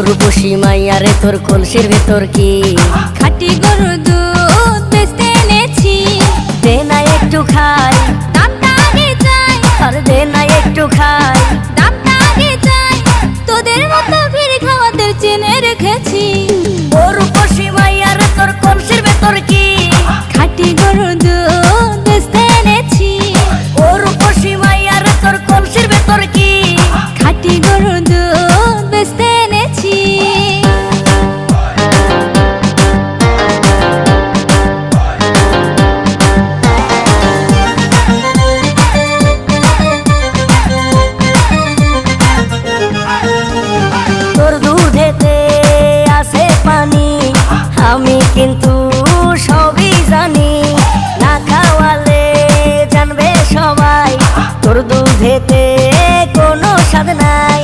রূপসী মাইয়ারে তোর কলসির ভেতর কি খাঁটি গরুর দুধ বেচতে এনেছি। দে না একটু খাই, দামটা আগে চাই, আর দে না একটু খাই। দামটা আগে চাই, তোদের মতো ভিড় খাওয়াদের চেনে রেখেছি। ও রূপসী মাইয়ারে তোর কলসির ভেতর কি খাঁটি গরুর দুধ বেচতে এনেছি। ও রূপসী মাইয়ারে তোর কলসির ভেতর কি খাঁটি গরুর দুধ বেচতে এনেছি। তোর দুধেতে আছে পানি, আমি কিন্তু সবই জানি। না খাওয়ালে জানবে সবাই তোর দুধেতে কোনো স্বাদ নাই।